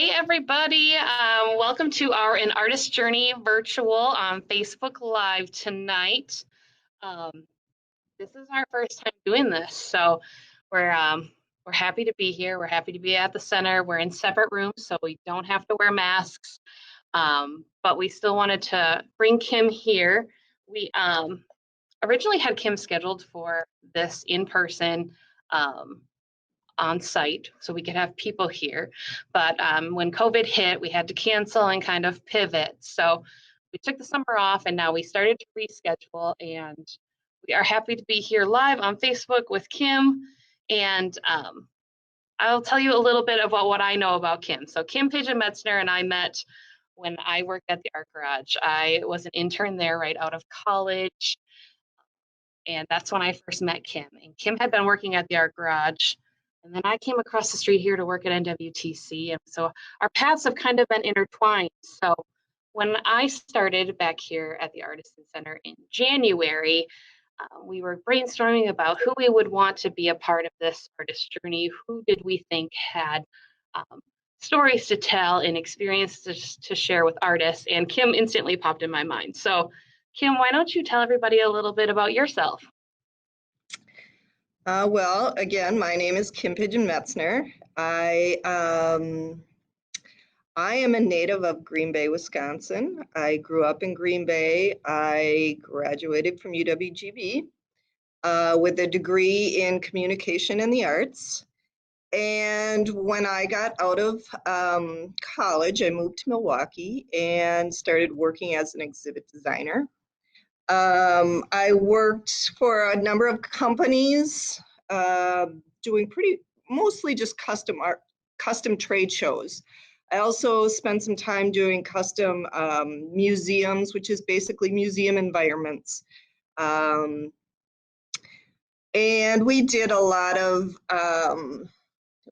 Hey everybody, welcome to our An Artist Journey virtual on Facebook Live tonight. Um, this is our first time doing this, so we're happy to be here. We're happy to be at the center. We're in separate rooms, so we don't have to wear masks. But we still wanted to bring Kim here. We originally had Kim scheduled for this in person. On site so we could have people here. But when COVID hit, we had to cancel and kind of pivot. So we took the summer off and now we started to reschedule, and we are happy to be here live on Facebook with Kim. And I'll tell you a little bit about what I know about Kim. So Kim Pigeon Metzner and I met when I worked at the Art Garage. I was an intern there right out of college. And that's when I first met Kim. And Kim had been working at the Art Garage. And then I came across the street here to work at NWTC. And so our paths have kind of been intertwined. So when I started back here at the Artisan Center in January, we were brainstorming about who we would want to be a part of this artist journey. Who did we think had stories to tell and experiences to share with artists? And Kim instantly popped in my mind. So Kim, why don't you tell everybody a little bit about yourself? Well, again, my name is Kim Pigeon Metzner. I am a native of Green Bay, Wisconsin. I grew up in Green Bay. I graduated from UWGB with a degree in communication and the arts. And when I got out of college, I moved to Milwaukee and started working as an exhibit designer. I worked for a number of companies, doing mostly just custom art, custom trade shows. I also spent some time doing custom museums, which is basically museum environments. And we did a lot of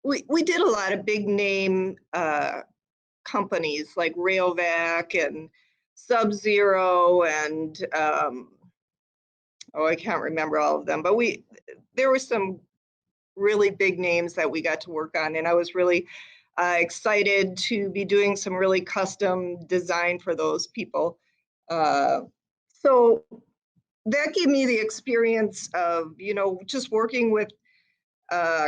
we did a lot of big name companies like Rayovac and Sub-Zero and I can't remember all of them, but there were some really big names that we got to work on, and I was really excited to be doing some really custom design for those people. So that gave me the experience of, just working with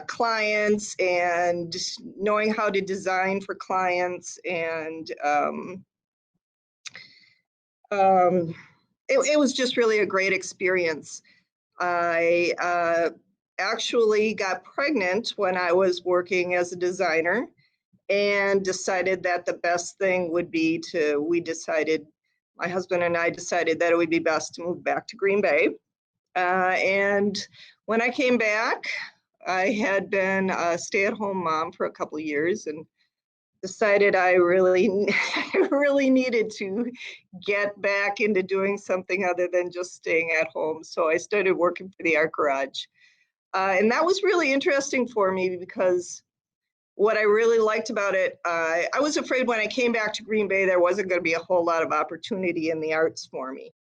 clients and knowing how to design for clients, and it was just really a great experience. I actually got pregnant when I was working as a designer and decided that the best thing would be my husband and I decided that it would be best to move back to Green Bay. And when I came back, I had been a stay-at-home mom for a couple of years and decided I really needed to get back into doing something other than just staying at home. So I started working for the Art Garage. And that was really interesting for me because what I really liked about it, I was afraid when I came back to Green Bay, there wasn't going to be a whole lot of opportunity in the arts for me.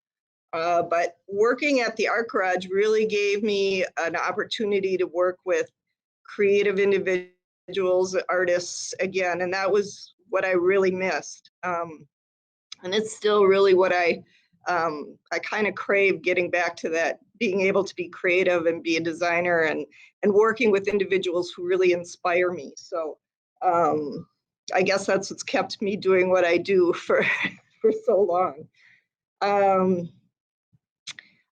But working at the Art Garage really gave me an opportunity to work with creative individuals, artists again, and that was what I really missed. And it's still really what I kind of crave, getting back to that, being able to be creative and be a designer and working with individuals who really inspire me. So I guess that's what's kept me doing what I do for so long.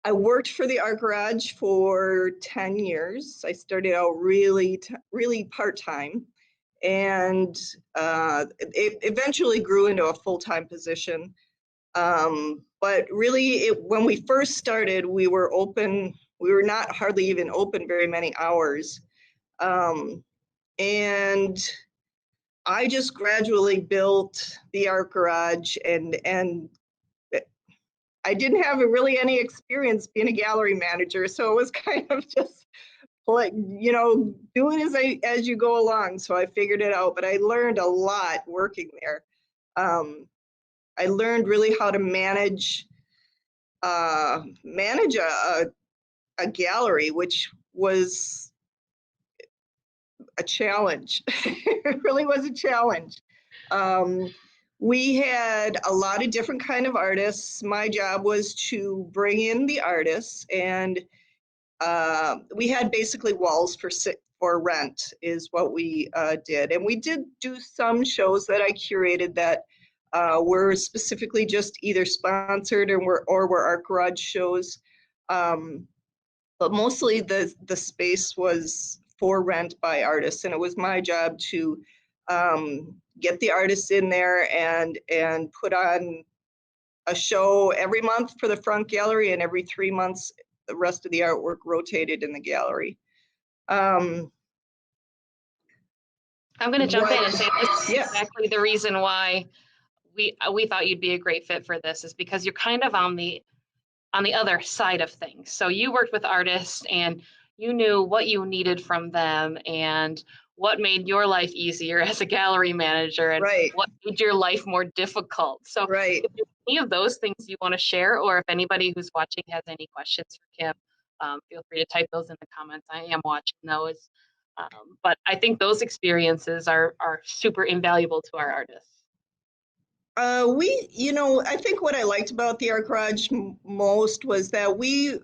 I worked for the Art Garage for 10 years. I started out really part-time, and it eventually grew into a full-time position. But really, when we first started, we were not hardly even open very many hours. And I just gradually built the Art Garage, and I didn't have really any experience being a gallery manager, so it was kind of just like, doing as you go along. So I figured it out, but I learned a lot working there. I learned really how to manage a gallery, which was a challenge. It really was a challenge. We had a lot of different kind of artists. My job was to bring in the artists, and we had basically walls for rent is what we did. And we did do some shows that I curated that were specifically just either sponsored or were art garage shows. But mostly the space was for rent by artists, and it was my job to get the artists in there and put on a show every month for the front gallery, and every 3 months the rest of the artwork rotated in the gallery. I'm going to jump in and say this is Yeah. exactly the reason why we thought you'd be a great fit for this, is because you're kind of on the other side of things. So you worked with artists and you knew what you needed from them and what made your life easier as a gallery manager and Right. what made your life more difficult. So Right. if there's any of those things you want to share, or if anybody who's watching has any questions for Kim, feel free to type those in the comments. I am watching those. But I think those experiences are super invaluable to our artists. I think what I liked about the Art Garage most was that we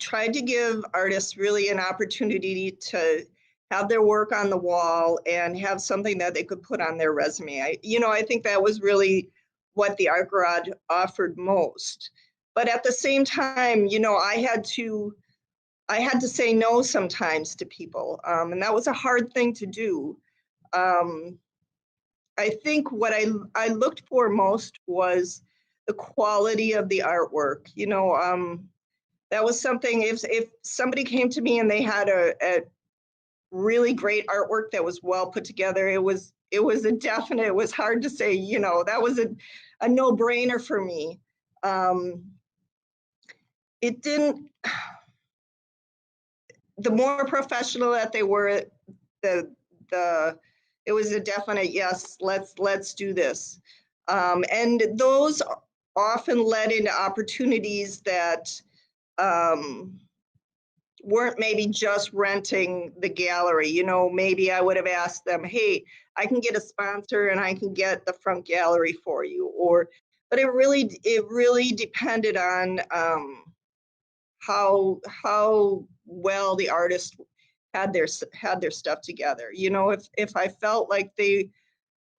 tried to give artists really an opportunity to have their work on the wall and have something that they could put on their resume. I think that was really what the Art Garage offered most. But at the same time, I had to say no sometimes to people, and that was a hard thing to do. Um, I think what I looked for most was the quality of the artwork. That was something. If somebody came to me and they had a really great artwork that was well put together, it was a definite. It was hard to say. That was a no brainer for me. It didn't. The more professional that they were, the it was a definite yes. Let's do this, and those often led into opportunities that weren't maybe just renting the gallery. Maybe I would have asked them, hey, I can get a sponsor and I can get the front gallery for you, but it really depended on how well the artist had their stuff together. If I felt like they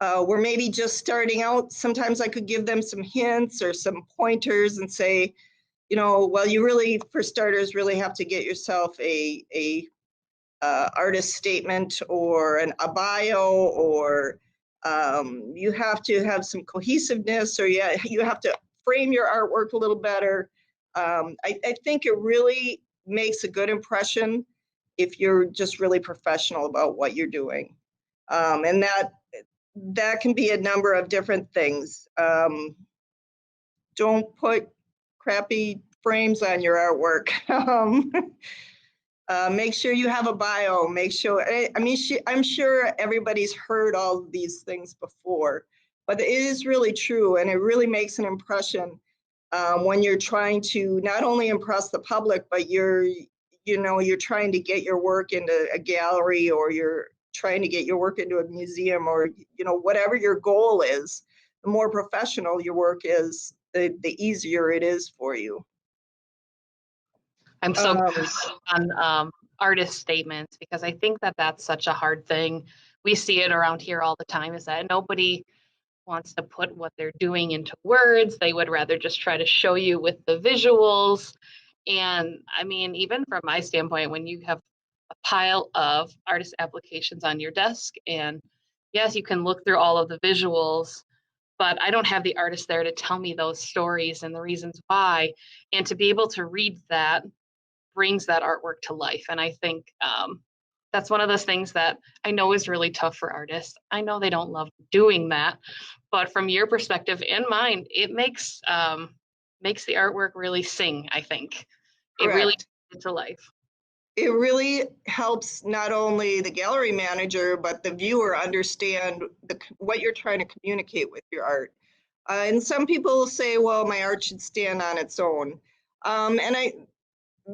were maybe just starting out, sometimes I could give them some hints or some pointers and say, well, you really, for starters, really have to get yourself a artist statement or a bio, or you have to have some cohesiveness, or you have to frame your artwork a little better. I think it really makes a good impression if you're just really professional about what you're doing. And that can be a number of different things. Don't put crappy frames on your artwork. Make sure you have a bio. Make sure, I'm sure everybody's heard all of these things before, but it is really true, and it really makes an impression when you're trying to not only impress the public, but you're trying to get your work into a gallery, or you're trying to get your work into a museum, or whatever your goal is. The more professional your work is, the easier it is for you. I'm so on artist statements, because I think that that's such a hard thing. We see it around here all the time, is that nobody wants to put what they're doing into words. They would rather just try to show you with the visuals. And I mean, even from my standpoint, when you have a pile of artist applications on your desk, and yes, you can look through all of the visuals, but I don't have the artist there to tell me those stories and the reasons why. And to be able to read that brings that artwork to life. And I think that's one of those things that I know is really tough for artists. I know they don't love doing that, but from your perspective and mine, it makes the artwork really sing, I think. It really brings it to life. It really helps not only the gallery manager, but the viewer understand what you're trying to communicate with your art. And some people say, well, my art should stand on its own. And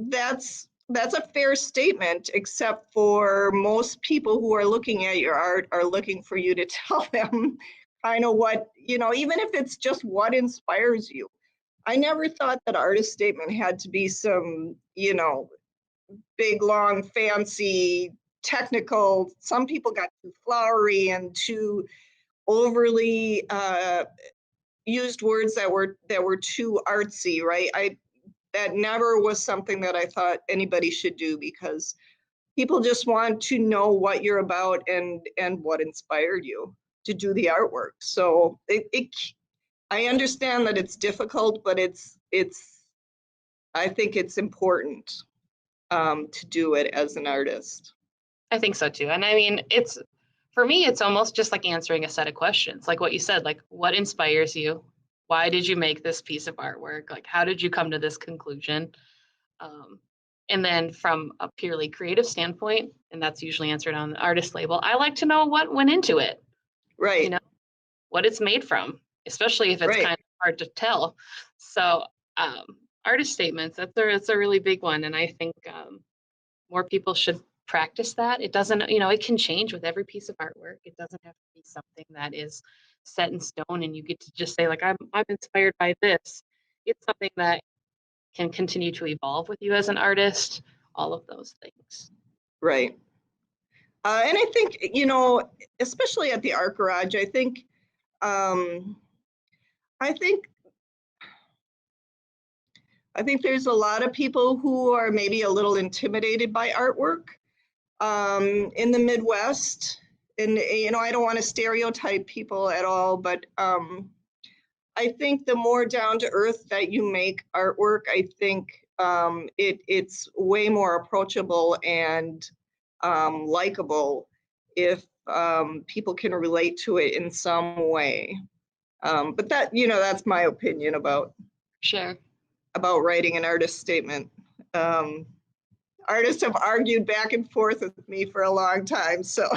that's that's a fair statement, except for most people who are looking at your art are looking for you to tell them kind of what, even if it's just what inspires you. I never thought that artist statement had to be some, big, long, fancy, technical. Some people got too flowery and too overly used words that were too artsy, right? That never was something that I thought anybody should do, because people just want to know what you're about and what inspired you to do the artwork. So I understand that it's difficult, but I think it's important to do it as an artist. I think so too. And I mean, for me, it's almost just like answering a set of questions, like what you said, like what inspires you? Why did you make this piece of artwork? Like, how did you come to this conclusion? And then from a purely creative standpoint, and that's usually answered on the artist label, I like to know what went into it. Right. What it's made from, especially if it's right. kind of hard to tell. So artist statements, that's a really big one. And I think more people should practice that. It doesn't, it can change with every piece of artwork. It doesn't have to be something that is set in stone and you get to just say like, I'm inspired by this. It's something that can continue to evolve with you as an artist, all of those things. Right. And I think, especially at the Art Garage, I think there's a lot of people who are maybe a little intimidated by artwork in the Midwest. And, I don't want to stereotype people at all, but I think the more down to earth that you make artwork, I think it's way more approachable and likable if people can relate to it in some way. But that's my opinion about writing an artist statement. Artists have argued back and forth with me for a long time, so.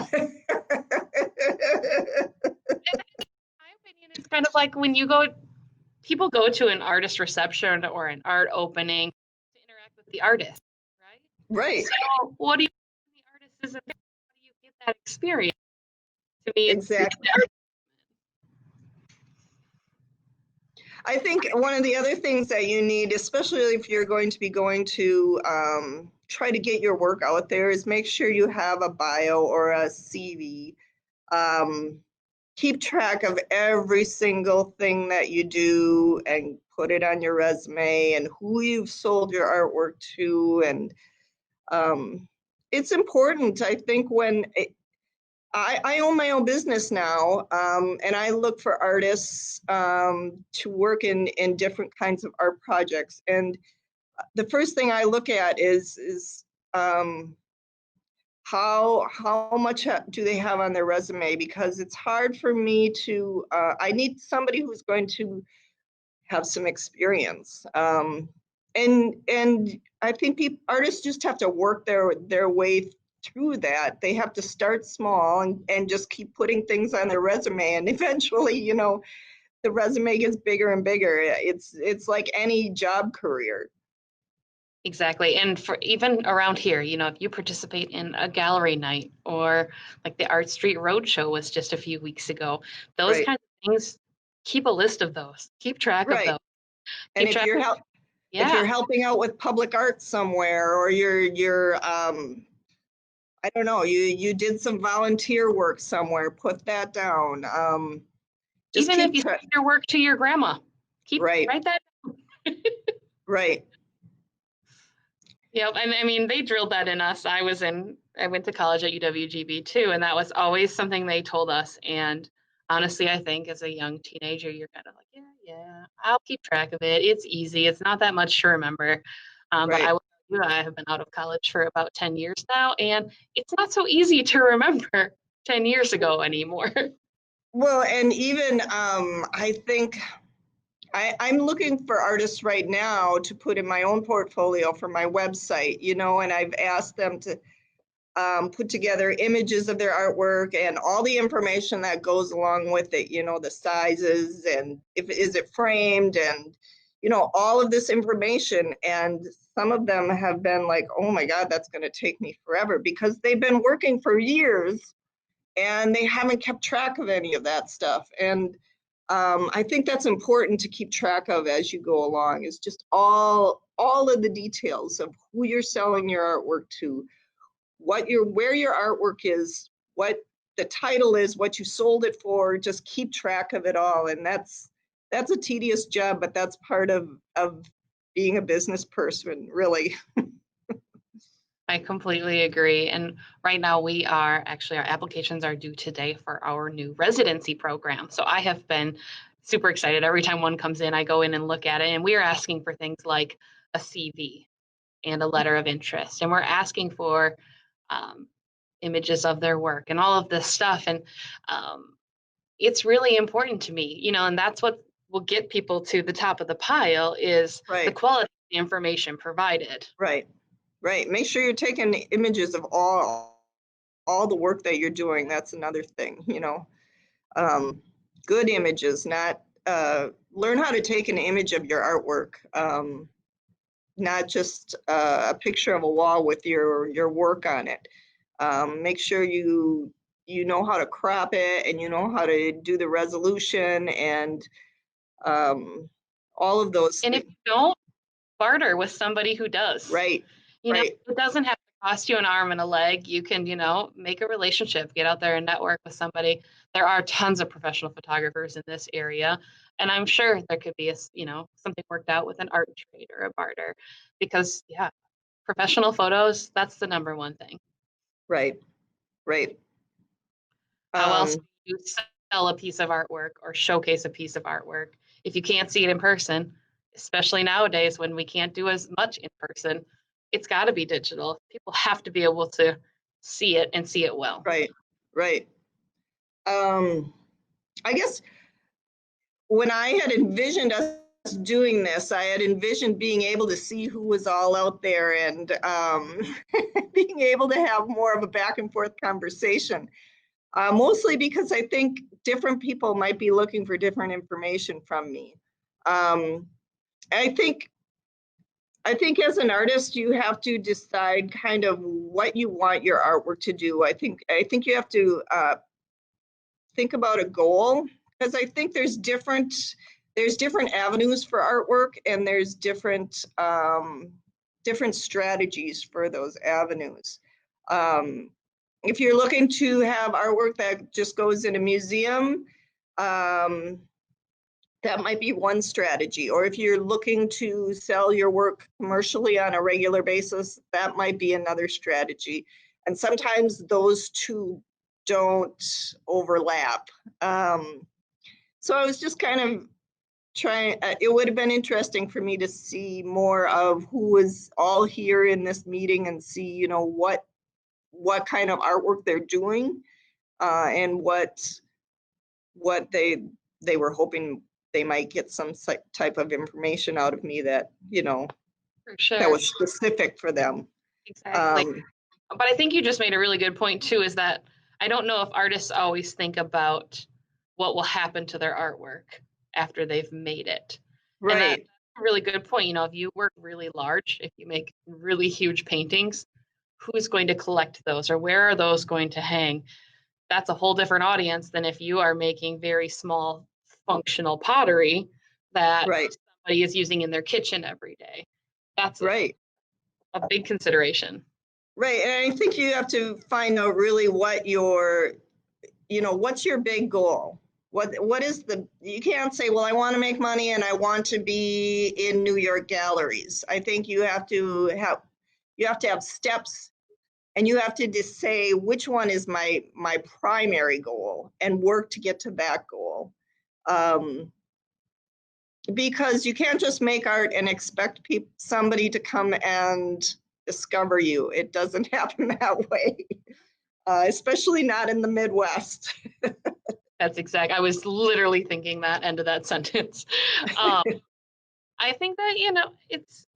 It's kind of like when people go to an artist reception or an art opening to interact with the artist, right? Right. So what do you the artist is? How do you get that experience? To me, exactly. I think one of the other things that you need, especially if you're going to be going to try to get your work out there, is make sure you have a bio or a CV. Keep track of every single thing that you do and put it on your resume, and who you've sold your artwork to. And it's important, I think, when I own my own business now, and I look for artists to work in different kinds of art projects. And the first thing I look at is how much do they have on their resume, because it's hard for me to, I need somebody who's going to have some experience. And I think artists just have to work their way through that. They have to start small and just keep putting things on their resume. And eventually, the resume gets bigger and bigger. It's like any job career. Exactly. And for even around here, if you participate in a gallery night, or like the Art Street Roadshow was just a few weeks ago, those Right. kinds of things, keep a list of those, keep track of those. And if you're helping out with public art somewhere, or you're I don't know, you did some volunteer work somewhere, put that down. Even if you send your work to your grandma, write that down. Right. Yep. And I mean, they drilled that in us. I went to college at UWGB too, and that was always something they told us. And honestly, I think as a young teenager, you're kind of like, yeah, I'll keep track of it. It's easy. It's not that much to remember. But I will tell you, I have been out of college for about 10 years now, and it's not so easy to remember 10 years ago anymore. Well, and even I think I'm looking for artists right now to put in my own portfolio for my website, and I've asked them to put together images of their artwork and all the information that goes along with it, the sizes, and is it framed, and all of this information, and some of them have been like, oh my God, that's going to take me forever, because they've been working for years and they haven't kept track of any of that stuff. And I think that's important to keep track of as you go along, is just all of the details of who you're selling your artwork to, where your artwork is, what the title is, what you sold it for. Just keep track of it all. And that's a tedious job, but that's part of being a business person, really. I completely agree. And right now our applications are due today for our new residency program. So I have been super excited. Every time one comes in, I go in and look at it, and we are asking for things like a CV and a letter of interest. And we're asking for images of their work and all of this stuff. And it's really important to me, and that's what will get people to the top of the pile, is the quality of the information provided. Right. Make sure you're taking images of all the work that you're doing. That's another thing, good images, not learn how to take an image of your artwork, not just a picture of a wall with your work on it. Make sure you know how to crop it, and you know how to do the resolution, and all of those and things. If you don't, barter with somebody who does. Right. It doesn't have to cost you an arm and a leg. You can, make a relationship, get out there and network with somebody. There are tons of professional photographers in this area, and I'm sure there could be something worked out with an art trade or a barter, because professional photos, that's the number one thing. Right. How else do you sell a piece of artwork or showcase a piece of artwork if you can't see it in person? Especially nowadays when we can't do as much in person, it's got to be digital. People have to be able to see it and see it well. Right. I guess when I had envisioned us doing this, I had envisioned being able to see who was all out there, and being able to have more of a back and forth conversation. Mostly because I think different people might be looking for different information from me. I think as an artist, you have to decide kind of what you want your artwork to do. I think you have to think about a goal, because I think there's different avenues for artwork, and there's different strategies for those avenues. If you're looking to have artwork that just goes in a museum, that might be one strategy. Or if you're looking to sell your work commercially on a regular basis, that might be another strategy. And sometimes those two don't overlap. So I was just kind of trying, it would have been interesting for me to see more of who was all here in this meeting, and see, what kind of artwork they're doing, and what they were hoping they might get some type of information out of me that, For sure, that was specific for them. Exactly. But I think you just made a really good point too, is that I don't know if artists always think about what will happen to their artwork after they've made it. Right. And that's a really good point. If you work really large, if you make really huge paintings, who's going to collect those, or where are those going to hang? That's a whole different audience than if you are making very small functional pottery that somebody is using in their kitchen every day. That's a big consideration. Right. And I think you have to find out really what what's your big goal? What is you can't say, well, I want to make money and I want to be in New York galleries. I think you have to have steps, and you have to just say, which one is my primary goal, and work to get to that goal. Because you can't just make art and expect somebody to come and discover you. It doesn't happen that way, especially not in the Midwest. That's exact. I was literally thinking that end of that sentence. I think that,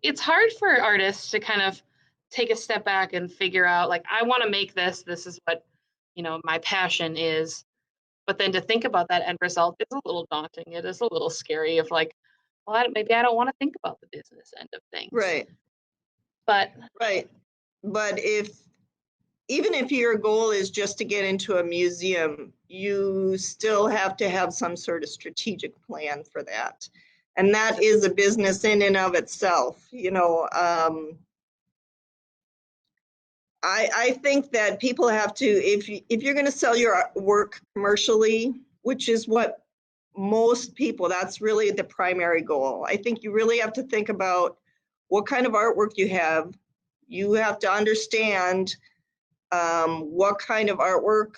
it's hard for artists to kind of take a step back and figure out, like, I want to make this. This is what, my passion is. But then to think about that end result is a little daunting. It is a little scary of like, well, maybe I don't want to think about the business end of things. Right. But Right. But even if your goal is just to get into a museum, you still have to have some sort of strategic plan for that. And that is a business in and of itself. I think that people have to, if you're going to sell your work commercially, which is what most people, that's really the primary goal. I think you really have to think about what kind of artwork you have. You have to understand what kind of artwork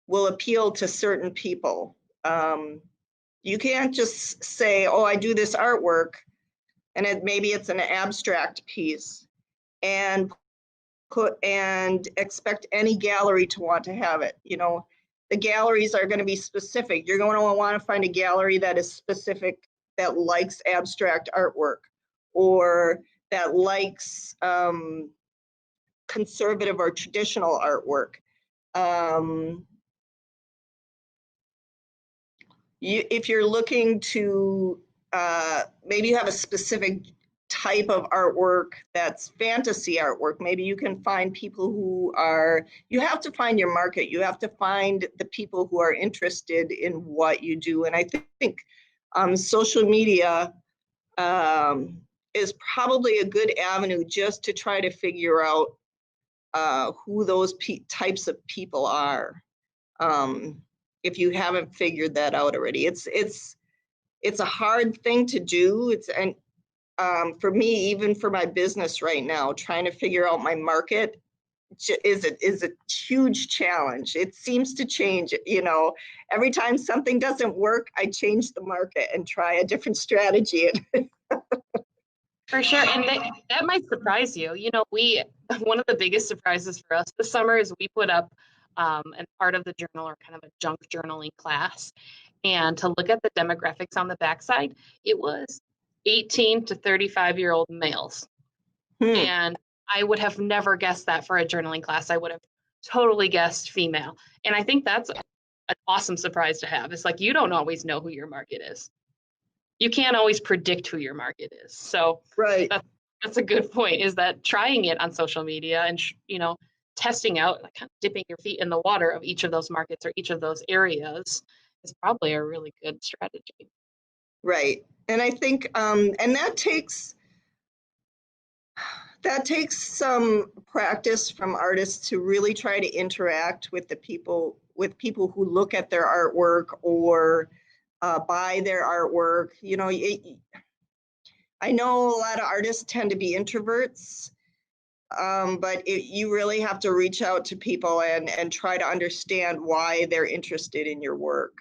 will appeal to certain people. You can't just say, oh, I do this artwork, and maybe it's an abstract piece, and expect any gallery to want to have it. The galleries are going to be specific. You're going to want to find a gallery that is specific, that likes abstract artwork, or that likes conservative or traditional artwork. If you're looking to maybe you have a specific type of artwork that's fantasy artwork, maybe you can find people you have to find your market. You have to find the people who are interested in what you do. And I think social media is probably a good avenue just to try to figure out who those types of people are. If you haven't figured that out already, it's a hard thing to do. And for me, even for my business right now, trying to figure out my market is a huge challenge. It seems to change. Every time something doesn't work, I change the market and try a different strategy. for sure, and that might surprise you. One of the biggest surprises for us this summer is we put up an part of the journal, or kind of a junk journaling class, and to look at the demographics on the backside, it was 18 to 35-year-old males. And I would have never guessed that for a journaling class. I would have totally guessed female. And I think that's an awesome surprise to have. It's like, you don't always know who your market is. You can't always predict who your market is. So Right. That's a good point, is that trying it on social media and, testing out, like kind of dipping your feet in the water of each of those markets or each of those areas is probably a really good strategy. Right. And I think, and that takes some practice from artists to really try to interact with people who look at their artwork or buy their artwork. I know a lot of artists tend to be introverts, but you really have to reach out to people and try to understand why they're interested in your work.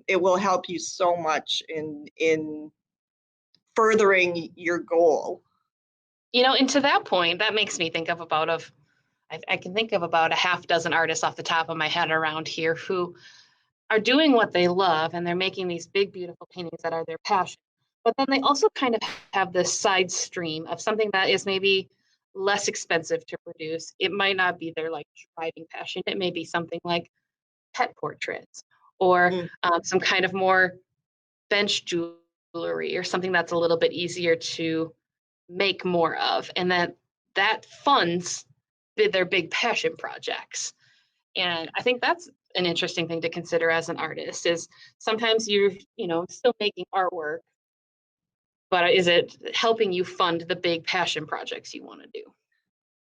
It will help you so much in furthering your goal. And to that point, that makes me think of I can think of about a half dozen artists off the top of my head around here who are doing what they love, and they're making these big, beautiful paintings that are their passion. But then they also kind of have this side stream of something that is maybe less expensive to produce. It might not be their driving passion. It may be something like pet portraits, or some kind of more bench jewelry, or something that's a little bit easier to make more of, and that funds their big passion projects. And I think that's an interesting thing to consider as an artist, is sometimes you're still making artwork, but is it helping you fund the big passion projects you want to do?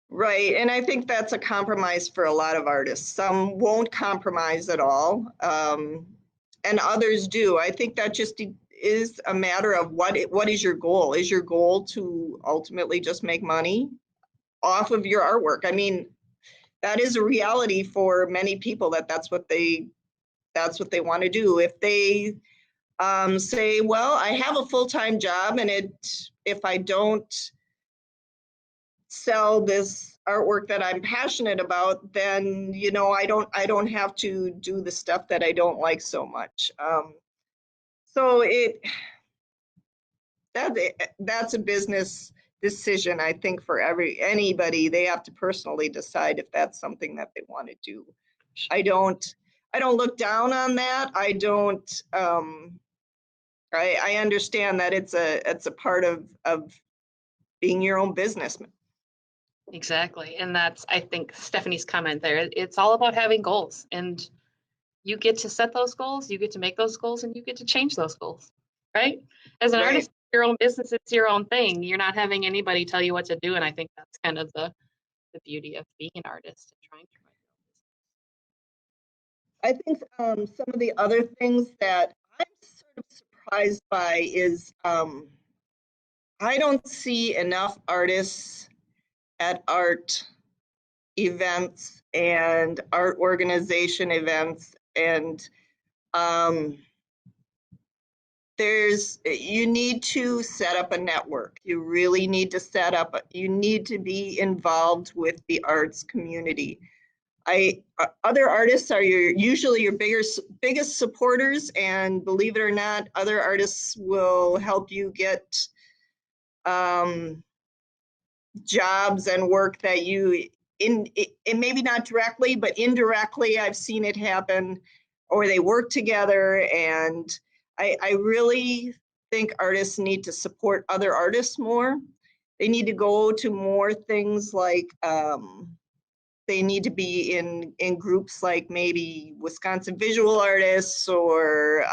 Right. And I think that's a compromise for a lot of artists. Some won't compromise at all, and others do. I think that just is a matter of what is your goal? Is your goal to ultimately just make money off of your artwork? I mean, that is a reality for many people, that's what they want to do. If they say, well, I have a full-time job, and if I don't sell this artwork that I'm passionate about, then I don't have to do the stuff that I don't like so much. So that's a business decision, I think, for anybody. They have to personally decide if that's something that they want to do. I don't look down on that. I don't. I understand that it's a part of being your own businessman. Exactly. And that's, I think, Stephanie's comment there. It's all about having goals, and you get to set those goals, you get to make those goals, and you get to change those goals, right? As an Right. artist, your own business, it's your own thing. You're not having anybody tell you what to do. And I think that's kind of the beauty of being an artist and trying to run your own business. I think some of the other things that I'm sort of surprised by is I don't see enough artists at art events and art organization events, and you need to set up a network. You really need to you need to be involved with the arts community. Other artists are usually your biggest supporters, and believe it or not, other artists will help you get jobs and work that you and maybe not directly, but indirectly, I've seen it happen, or they work together. And I really think artists need to support other artists more. They need to go to more things like they need to be in groups like maybe Wisconsin Visual Artists, or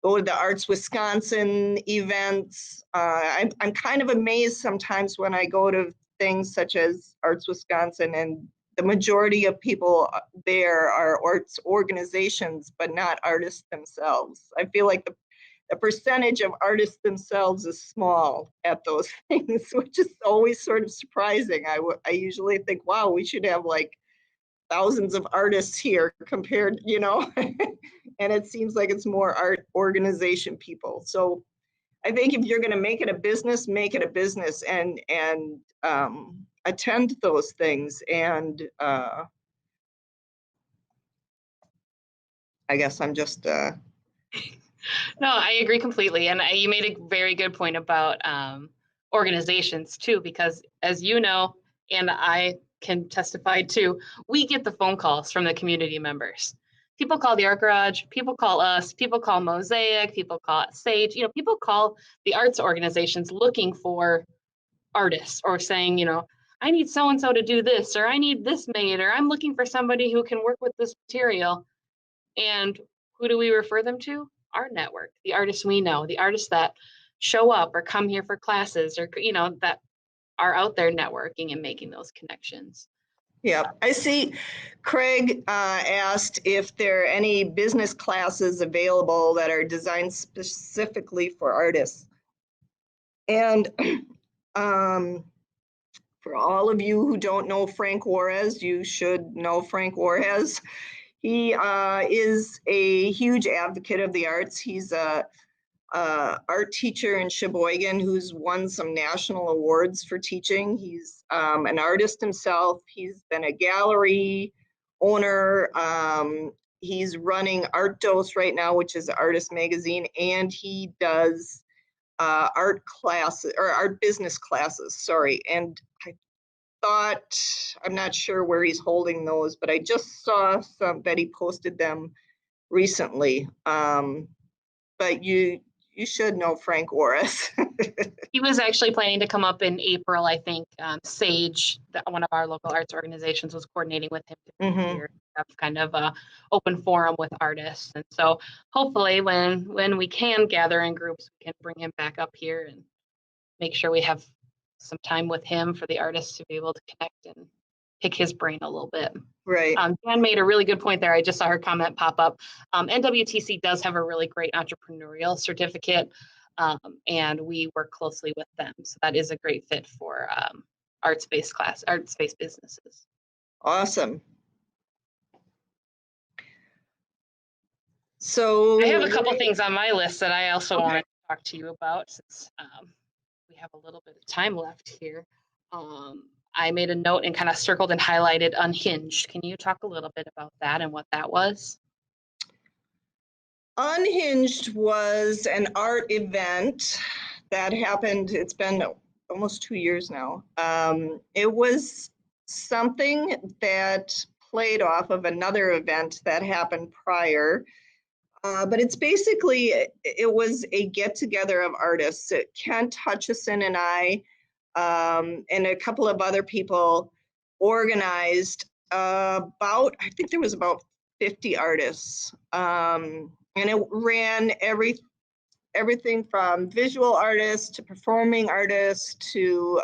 go to the Arts Wisconsin events. I'm kind of amazed sometimes when I go to things such as Arts Wisconsin, and the majority of people there are arts organizations, but not artists themselves. I feel like the percentage of artists themselves is small at those things, which is always sort of surprising. I usually think, wow, we should have like thousands of artists here compared, and it seems like it's more art organization people. So I think if you're going to make it a business, make it a business, and attend those things. And I guess I'm just No, I agree completely. And you made a very good point about organizations too, because as you know, and I can testify too, we get the phone calls from the community members. People call the Art Garage, people call us, people call Mosaic, people call Sage, people call the arts organizations looking for artists, or saying, I need so-and-so to do this, or I need this made, or I'm looking for somebody who can work with this material. And who do we refer them to? Our network, the artists we know, the artists that show up or come here for classes, or, that are out there networking and making those connections. Yeah, I see Craig asked if there are any business classes available that are designed specifically for artists. And for all of you who don't know Frank Juarez, you should know Frank Juarez. He is a huge advocate of the arts. He's a art teacher in Sheboygan who's won some national awards for teaching. He's an artist himself. He's been a gallery owner. He's running Art Dose right now, which is an artist magazine, and he does art classes, or art business classes, sorry. And I thought, I'm not sure where he's holding those, but I just saw some that he posted them recently. But you should know Frank Juarez. He was actually planning to come up in April, I think. Sage, one of our local arts organizations, was coordinating with him to be here, have kind of a open forum with artists. And so hopefully when we can gather in groups, we can bring him back up here and make sure we have some time with him for the artists to be able to connect and pick his brain a little bit. Right. Jan made a really good point there. I just saw her comment pop up. NWTC does have a really great entrepreneurial certificate, and we work closely with them. So that is a great fit for arts-based businesses. Awesome. So I have a couple things on my list that I also want to talk to you about, since we have a little bit of time left here. I made a note and kind of circled and highlighted Unhinged. Can you talk a little bit about that and what that was? Unhinged was an art event that happened, it's been almost 2 years now. It was something that played off of another event that happened prior. But it's basically, it was a get together of artists. Kent Hutchison and I, and a couple of other people organized I think there was about 50 artists. And it ran everything from visual artists to performing artists to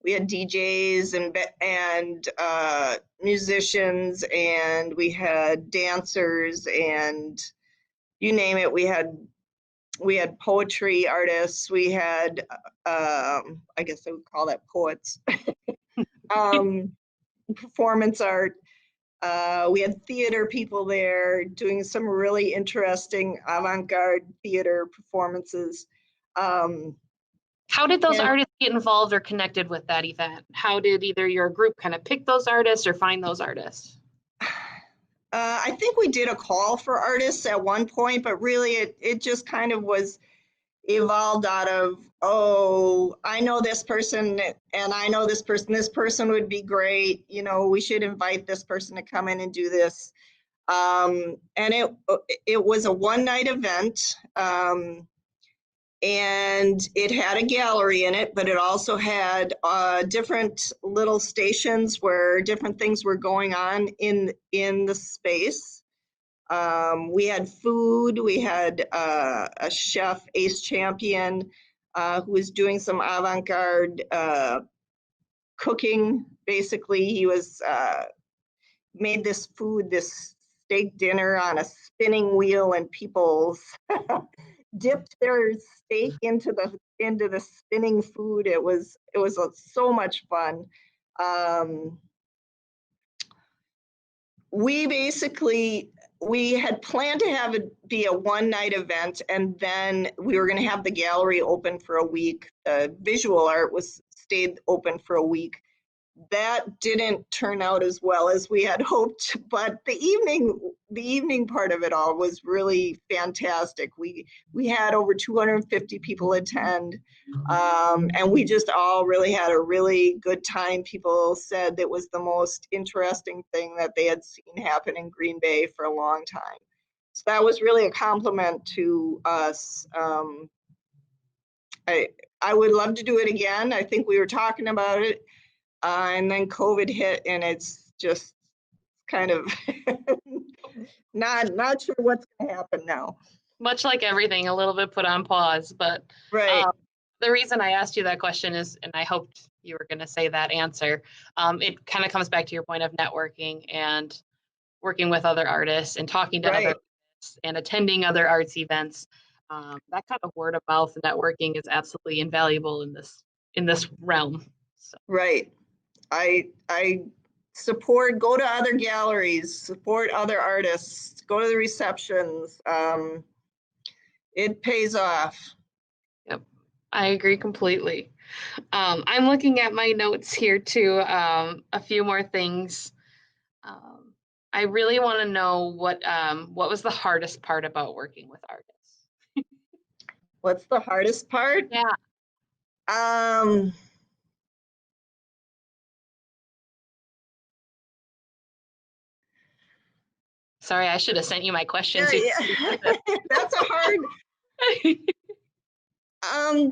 we had DJs and musicians, and we had dancers, and you name it. We had poetry artists. We had I guess I would call that poets. Performance art. We had theater people there doing some really interesting avant-garde theater performances. How did those artists get involved or connected with that event? How did either your group kind of pick those artists or find those artists? I think we did a call for artists at one point, but really it just kind of was evolved out of, oh, I know this person and I know this person would be great. You know, we should invite this person to come in and do this. And it was a one-night event. And it had a gallery in it, but it also had different little stations where different things were going on in the space. We had food. We had a chef, Ace Champion, who was doing some avant-garde cooking. Basically, he was made this food, this steak dinner on a spinning wheel, and people dipped their steak into the spinning food. It was so much fun. We had planned to have it be a one-night event, and then we were going to have the gallery open for a week. Visual art stayed open for a week. That didn't turn out as well as we had hoped, but the evening part of it all was really fantastic. We had over 250 people attend, and we just all really had a really good time. People said it was the most interesting thing that they had seen happen in Green Bay for a long time. So that was really a compliment to us. I would love to do it again. I think we were talking about it. And then COVID hit, and it's just kind of not sure what's going to happen now. Much like everything, a little bit put on pause. But right. The reason I asked you that question is, and I hoped you were going to say that answer, it kind of comes back to your point of networking and working with other artists and talking to other artists and attending other arts events. That kind of word of mouth networking is absolutely invaluable in this realm. So. Right. I support, go to other galleries, support other artists, go to the receptions. It pays off. Yep, I agree completely. I'm looking at my notes here too. A few more things. I really want to know what was the hardest part about working with artists? What's the hardest part? Yeah. Sorry, I should have sent you my questions. Yeah. That's a hard. I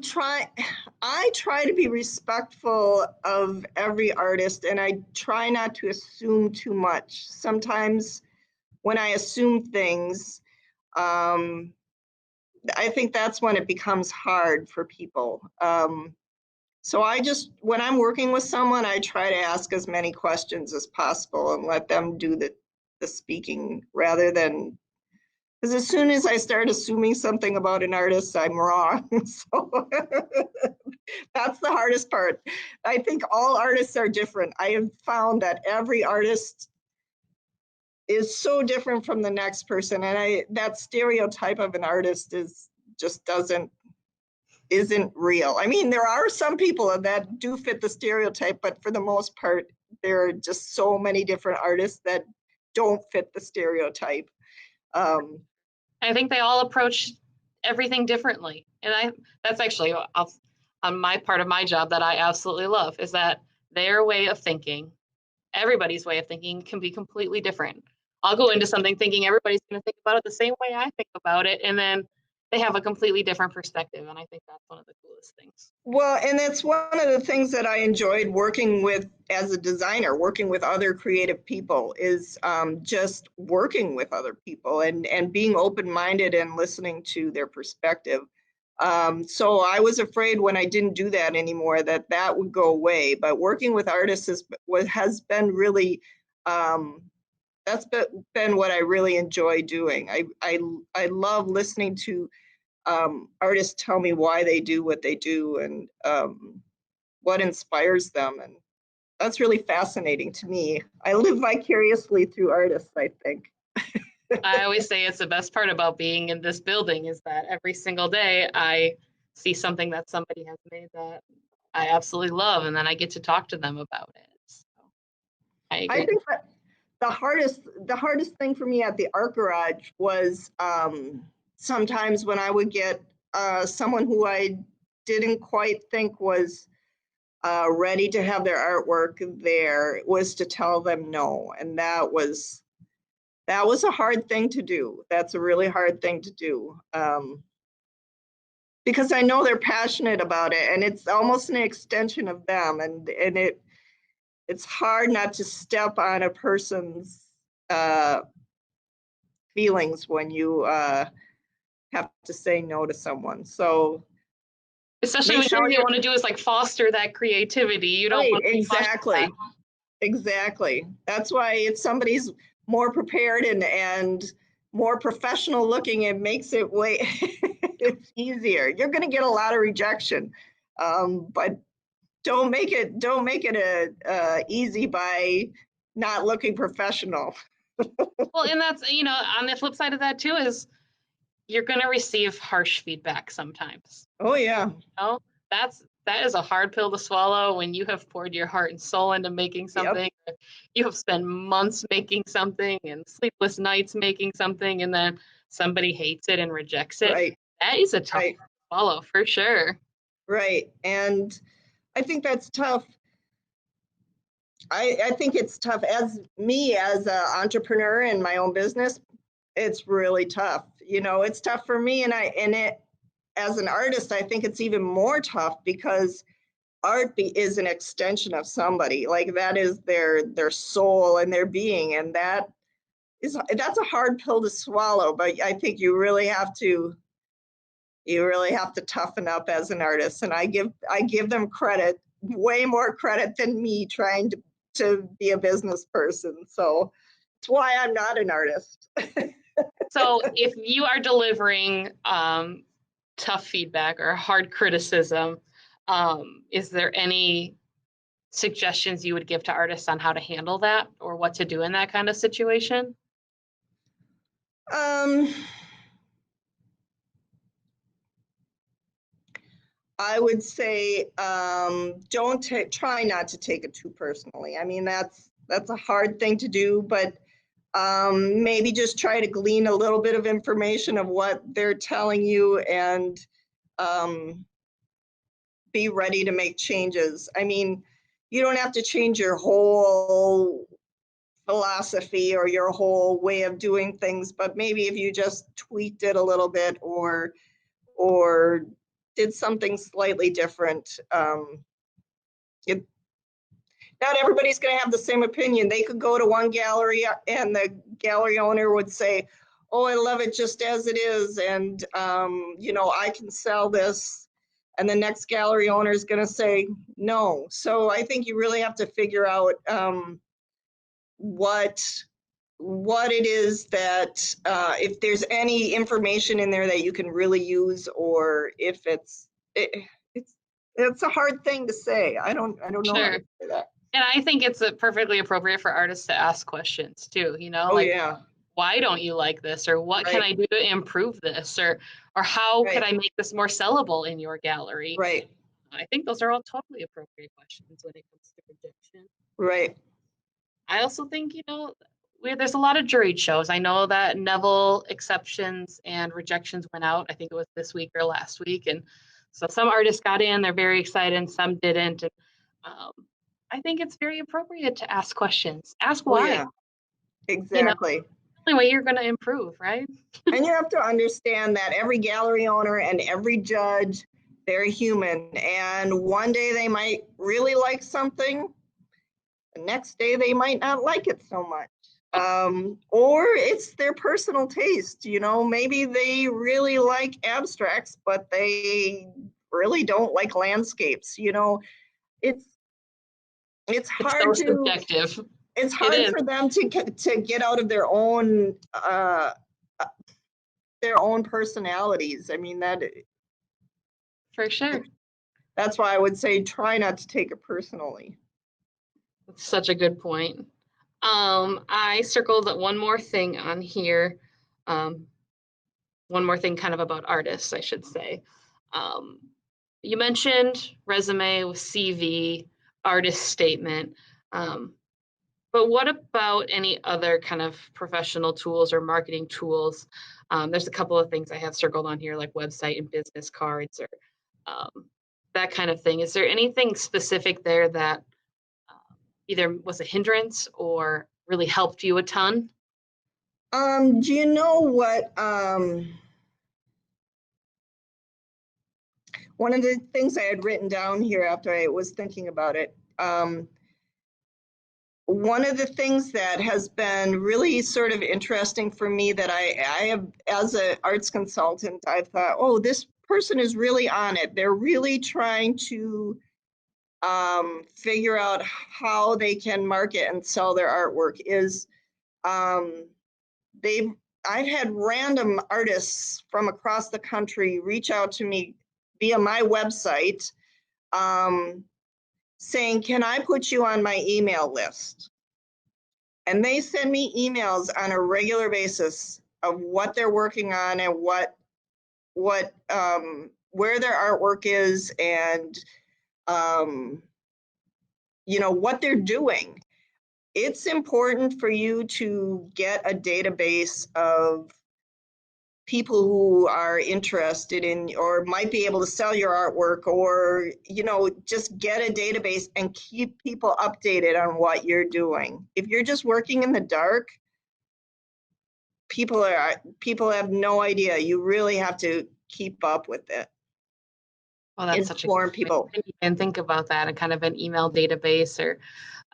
try to be respectful of every artist, and I try not to assume too much. Sometimes when I assume things, I think that's when it becomes hard for people. So when I'm working with someone, I try to ask as many questions as possible and let them do the speaking, rather than, because as soon as I start assuming something about an artist, I'm wrong. So that's the hardest part. I think all artists are different. I have found that every artist is so different from the next person, and that stereotype of an artist isn't real. I mean, there are some people that do fit the stereotype, but for the most part, there are just so many different artists that don't fit the stereotype. I think they all approach everything differently. And that's actually on my part of my job that I absolutely love, is that their way of thinking, everybody's way of thinking, can be completely different. I'll go into something thinking everybody's going to think about it the same way I think about it, and then they have a completely different perspective, and I think that's one of the coolest things. Well, and that's one of the things that I enjoyed working with as a designer, working with other creative people, is just working with other people and being open-minded and listening to their perspective. So I was afraid when I didn't do that anymore that that would go away. But working with artists has been really, that's been what I really enjoy doing. I love listening to artists tell me why they do what they do and what inspires them. And that's really fascinating to me. I live vicariously through artists, I think. I always say it's the best part about being in this building is that every single day I see something that somebody has made that I absolutely love, and then I get to talk to them about it. So I I agree. think that the hardest thing for me at the art garage was sometimes when I would get someone who I didn't quite think was ready to have their artwork there, was to tell them no. And that was a hard thing to do. That's a really hard thing to do. Because I know they're passionate about it and it's almost an extension of them. And it's hard not to step on a person's feelings when you have to say no to someone. So Especially make when sure all you you're want to do is like foster that creativity. You don't right. want to crush that. Exactly. That's why if somebody's more prepared and more professional looking, it makes it way it's easier. You're going to get a lot of rejection, but don't make it a easy by not looking professional. Well, and that's, on the flip side of that too is you're going to receive harsh feedback sometimes. Oh yeah. You know, that is a hard pill to swallow when you have poured your heart and soul into making Yep. something. You have spent months making something and sleepless nights making something, and then somebody hates it and rejects it. Right. That is a tough Right. one to swallow for sure. Right. And I think that's tough. I think it's tough as me as an entrepreneur in my own business. It's really tough. It's tough for me, and it as an artist, I think it's even more tough because is an extension of somebody. Like that is their soul and their being, and that's a hard pill to swallow. But I think you really have to toughen up as an artist, and I give them credit, way more credit than me trying to be a business person. So it's why I'm not an artist. So if you are delivering tough feedback or hard criticism, is there any suggestions you would give to artists on how to handle that or what to do in that kind of situation? Um, I would say try not to take it too personally. I mean, that's a hard thing to do, but maybe just try to glean a little bit of information of what they're telling you and um, be ready to make changes. I mean, you don't have to change your whole philosophy or your whole way of doing things, but maybe if you just tweaked it a little bit or did something slightly different. It, Not everybody's going to have the same opinion. They could go to one gallery and the gallery owner would say, "Oh, I love it just as it is, and I can sell this." And the next gallery owner is going to say no. So I think you really have to figure out what it is that if there's any information in there that you can really use, or if it's a hard thing to say. I don't know how Sure. to say that. And I think it's perfectly appropriate for artists to ask questions too, Oh like, yeah, why don't you like this? Or what can right, I do to improve this? Or how could right, I make this more sellable in your gallery? right, I think those are all totally appropriate questions when it comes to rejection. right. I also think, there's a lot of juried shows. I know that Neville exceptions and rejections went out. I think it was this week or last week. And so some artists got in, they're very excited, and some didn't. And um, I think it's very appropriate to ask questions. Ask Oh why. yeah, exactly. The only way you're going to improve, right? And you have to understand that every gallery owner and every judge, they're human. And one day they might really like something, the next day they might not like it so much. Or it's their personal taste. Maybe they really like abstracts, but they really don't like landscapes. It's it's It's so hard to subjective. it's It hard is, for them to get out of their own personalities. I mean, for sure. that's why I would say try not to take it personally. That's such a good point. I circled one more thing on here. Um, one more thing kind of about artists, I should say. Um, you mentioned resume with CV, artist statement. Um, but what about any other kind of professional tools or marketing tools? There's a couple of things I have circled on here, like website and business cards or that kind of thing. Is there anything specific there that either was a hindrance or really helped you a ton? Do you know what? One of the things I had written down here after I was thinking about it. One of the things that has been really sort of interesting for me that I have as an arts consultant, I've thought, oh, this person is really on it. They're really trying to figure out how they can market and sell their artwork is um, they've I've had random artists from across the country reach out to me via my website saying, can I put you on my email list? And they send me emails on a regular basis of what they're working on and what where their artwork is and what they're doing. It's important for you to get a database of people who are interested in or might be able to sell your artwork, or just get a database and keep people updated on what you're doing. If you're just working in the dark, people have no idea. You really have to keep up with it. Oh, that's such a good Inform point. people. I didn't even think about that and kind of an email database or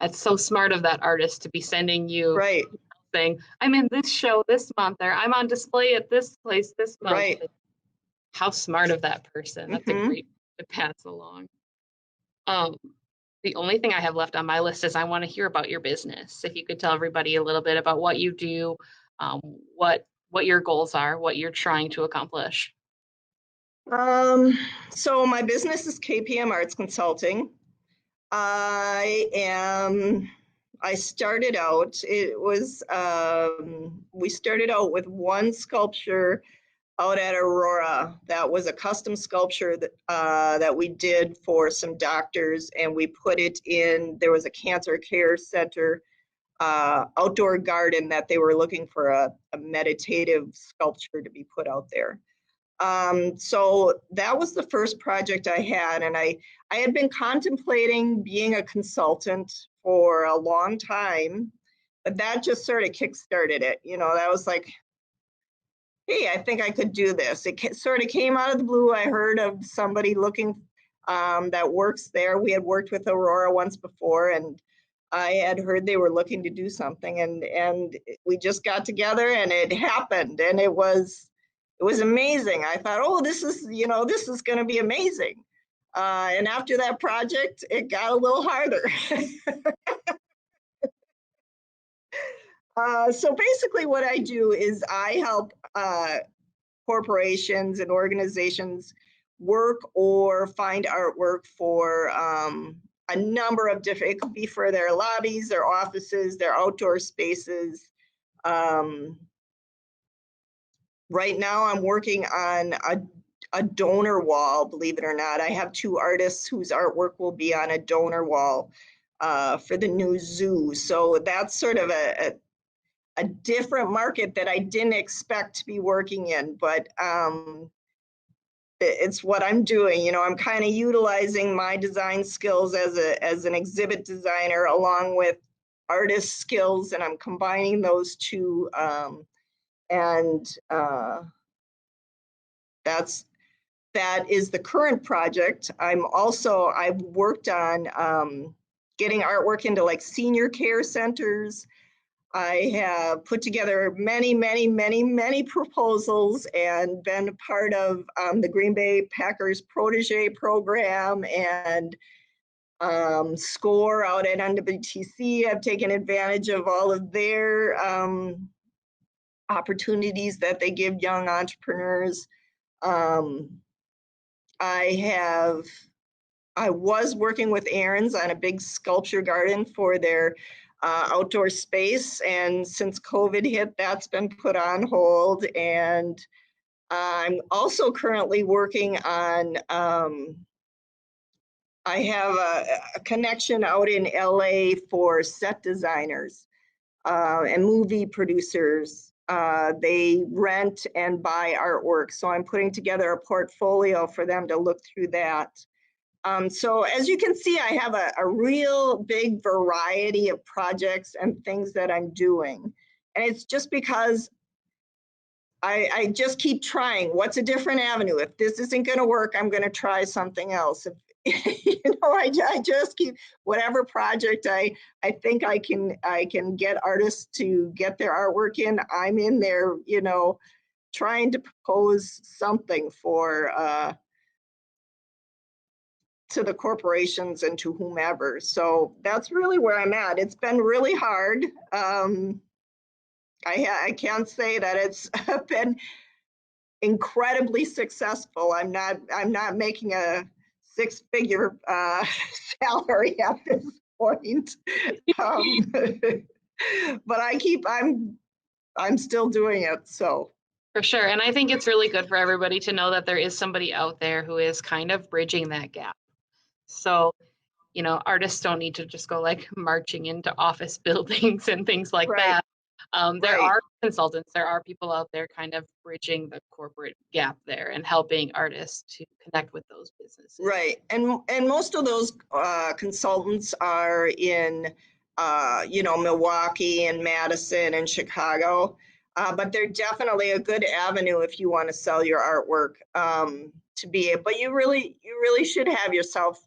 it's so smart of that artist to be sending you Right, saying, I'm in this show this month or I'm on display at this place this month. right. How smart of that person. That's a Hmm. great to pass along. Um, the only thing I have left on my list is I want to hear about your business. If you could tell everybody a little bit about what you do, um, what your goals are, what you're trying to accomplish. So my business is KPM Arts Consulting. I started out, we started out with one sculpture out at Aurora. That was a custom sculpture that we did for some doctors, and we put it in, there was a cancer care center outdoor garden that they were looking for a meditative sculpture to be put out there. So that was the first project I had, and I had been contemplating being a consultant for a long time, but that just sort of kickstarted it. That was like, hey, I think I could do this. It sort of came out of the blue. I heard of somebody looking that works there. We had worked with Aurora once before, and I had heard they were looking to do something, and we just got together, and it happened, and it was amazing. I thought, oh, this is going to be amazing. And after that project, it got a little harder. So basically, what I do is I help corporations and organizations work or find artwork for a number of different, it could be for their lobbies, their offices, their outdoor spaces. Right now I'm working on a donor wall, believe it or not. I have two artists whose artwork will be on a donor wall for the new zoo. So that's sort of a different market that I didn't expect to be working in, but it's what I'm doing. I'm kind of utilizing my design skills as an exhibit designer along with artist skills, and I'm combining those two. And that is the current project. I've worked on getting artwork into like senior care centers. I have put together many proposals and been a part of the Green Bay Packers protege program and SCORE out at NWTC. I've taken advantage of all of their opportunities that they give young entrepreneurs. I was working with Aaron's on a big sculpture garden for their outdoor space, and since COVID hit, that's been put on hold. And I'm also currently working on, I have a connection out in LA for set designers and movie producers. They rent and buy artwork, so I'm putting together a portfolio for them to look through that. So as you can see, I have a real big variety of projects and things that I'm doing. And it's just because I just keep trying. What's a different avenue? If this isn't going to work, I'm going to try something else. I just keep whatever project I think I can get artists to get their artwork in. I'm in there, trying to propose something for to the corporations and to whomever. So that's really where I'm at. It's been really hard. I can't say that it's been incredibly successul. I'm not making a six-figure salary at this point, but I'm still doing it. So. For sure. And I think it's really good for everybody to know that there is somebody out there who is kind of bridging that gap. So, artists don't need to just go like marching into office buildings and things like Right. that. There are consultants, there are people out there kind of bridging the corporate gap there and helping artists to connect with those businesses. Right. And most of those consultants are in, Milwaukee and Madison and Chicago. But they're definitely a good avenue if you want to sell your artwork to be able, but you really should have yourself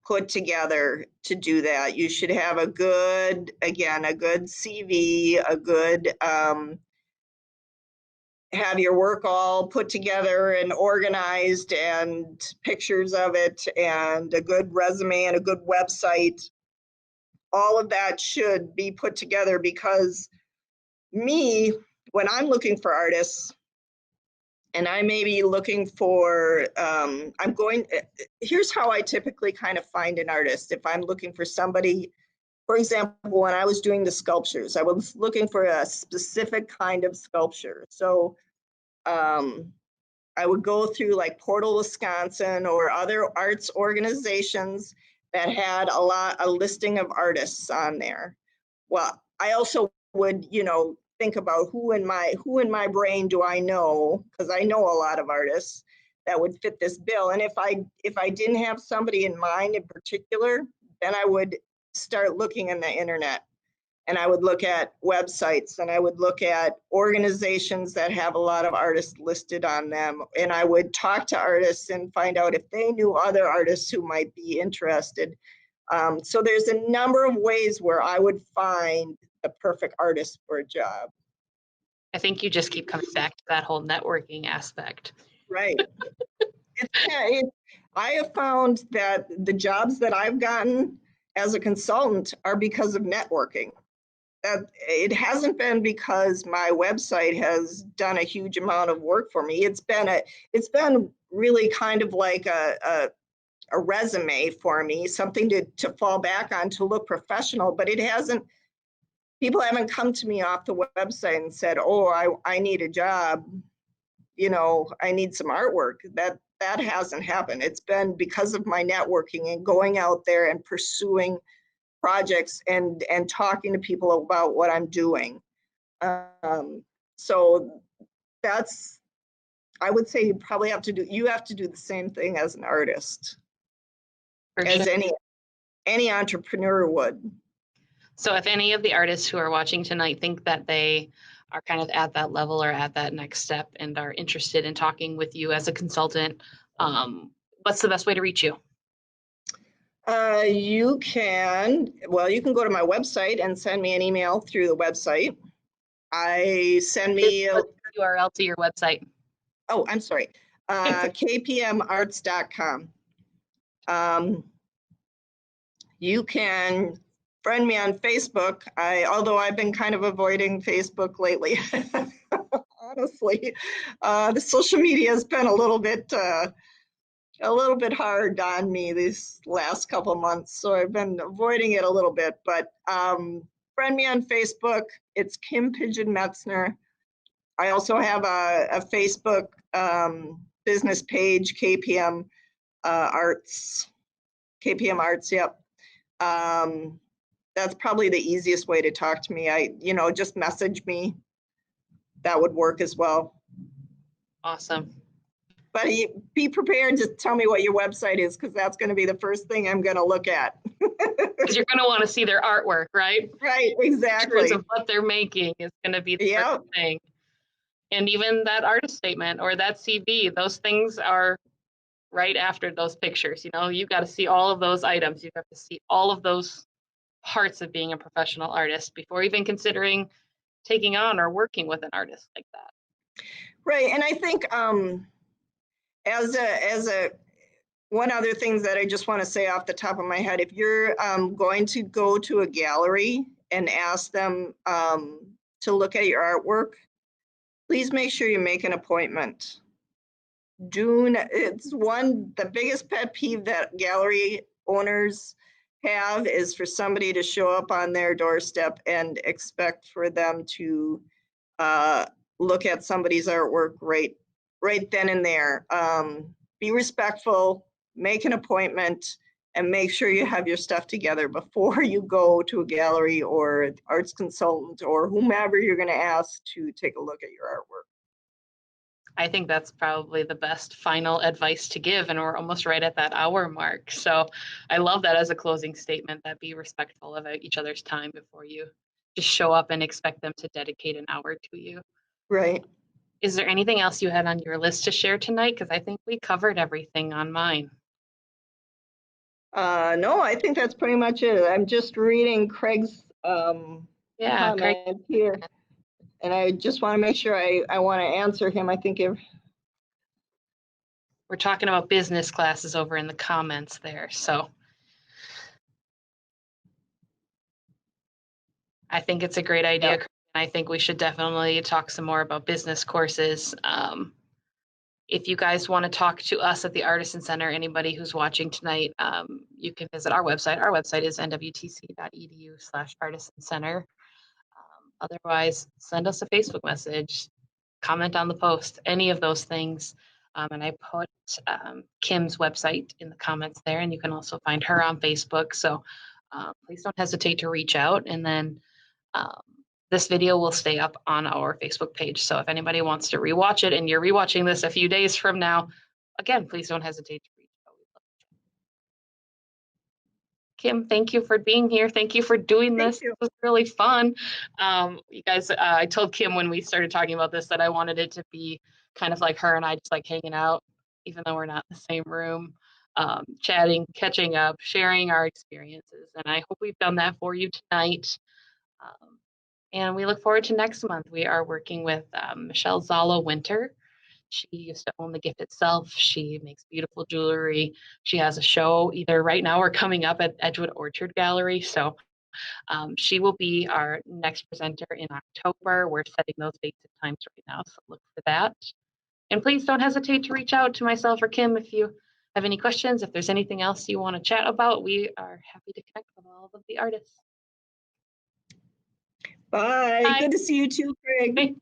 put together to do that. You should have a good CV, a good, have your work all put together and organized and pictures of it and a good resume and a good website. All of that should be put together because when I'm looking for artists, and I may be looking for, here's how I typically kind of find an artist. If I'm looking for somebody, for example, when I was doing the sculptures, I was looking for a specific kind of sculpture. So I would go through like Portal, Wisconsin or other arts organizations that had a listing of artists on there. Well, I also would, think about who in my brain do I know, because I know a lot of artists that would fit this bill. And if I didn't have somebody in mind in particular, then I would start looking in the internet, and I would look at websites, and I would look at organizations that have a lot of artists listed on them, and I would talk to artists and find out if they knew other artists who might be interested. So there's a number of ways where I would find the perfect artist for a job. I think you just keep coming back to that whole networking aspect. Right. I have found that the jobs that I've gotten as a consultant are because of networking. It hasn't been because my website has done a huge amount of work for me. It's been really kind of like a resume for me, something to fall back on to look professional, but people haven't come to me off the website and said, oh, I need a job, I need some artwork. That hasn't happened. It's been because of my networking and going out there and pursuing projects and talking to people about what I'm doing. So I would say you have to do the same thing as an artist, as any entrepreneur would. So if any of the artists who are watching tonight think that they are kind of at that level or at that next step and are interested in talking with you as a consultant, what's the best way to reach you? You can go to my website and send me an email through the website. What's the URL to your website? Oh, I'm sorry. kpmarts.com. You can friend me on Facebook. Although I've been kind of avoiding Facebook lately. Honestly, the social media has been a little bit hard on me these last couple of months, so I've been avoiding it a little bit. But friend me on Facebook. It's Kim Pigeon Metzner. I also have a Facebook business page, KPM Arts. KPM Arts, yep. That's probably the easiest way to talk to me. Just message me. That would work as well. Awesome. But be prepared to tell me what your website is, because that's going to be the first thing I'm going to look at. Because you're going to want to see their artwork, right? Right, exactly. Pictures of what they're making is going to be the first thing. And even that artist statement or that CV, those things are right after those pictures. You've got to see all of those items. You have to see all of those parts of being a professional artist before even considering taking on or working with an artist like that. Right, and I think one other thing that I just want to say off the top of my head, if you're going to go to a gallery and ask them to look at your artwork, please make sure you make an appointment. It's the biggest pet peeve that gallery owners have is for somebody to show up on their doorstep and expect for them to look at somebody's artwork right then and there. Be respectful, make an appointment, and make sure you have your stuff together before you go to a gallery or arts consultant or whomever you're going to ask to take a look at your artwork. I think that's probably the best final advice to give, and we're almost right at that hour mark. So I love that as a closing statement, that be respectful of each other's time before you just show up and expect them to dedicate an hour to you. Right. Is there anything else you had on your list to share tonight? Because I think we covered everything on mine. No, I think that's pretty much it. I'm just reading Craig's comment here. And I just want to make sure I want to answer him. I think we're talking about business classes over in the comments there. So I think it's a great idea. Yep. I think we should definitely talk some more about business courses. If you guys want to talk to us at the Artisan Center, anybody who's watching tonight, you can visit our website. Our website is nwtc.edu/Artisan Center. Otherwise, send us a Facebook message, comment on the post, any of those things. And I put Kim's website in the comments there, and you can also find her on Facebook. So please don't hesitate to reach out. And then this video will stay up on our Facebook page. So if anybody wants to rewatch it and you're rewatching this a few days from now, again, please don't hesitate to reach out. Kim, thank you for being here. Thank you for doing this. It was really fun. You guys, I told Kim when we started talking about this that I wanted it to be kind of like her and I just like hanging out, even though we're not in the same room, chatting, catching up, sharing our experiences. And I hope we've done that for you tonight. And we look forward to next month. We are working with Michelle Zala Winter. She used to own The Gift Itself. She makes beautiful jewelry. She has a show either right now or coming up at Edgewood Orchard Gallery. So she will be our next presenter in October. We're setting those dates and times right now, so look for that. And please don't hesitate to reach out to myself or Kim if you have any questions. If there's anything else you want to chat about, we are happy to connect with all of the artists. Bye. Good to see you too, Craig.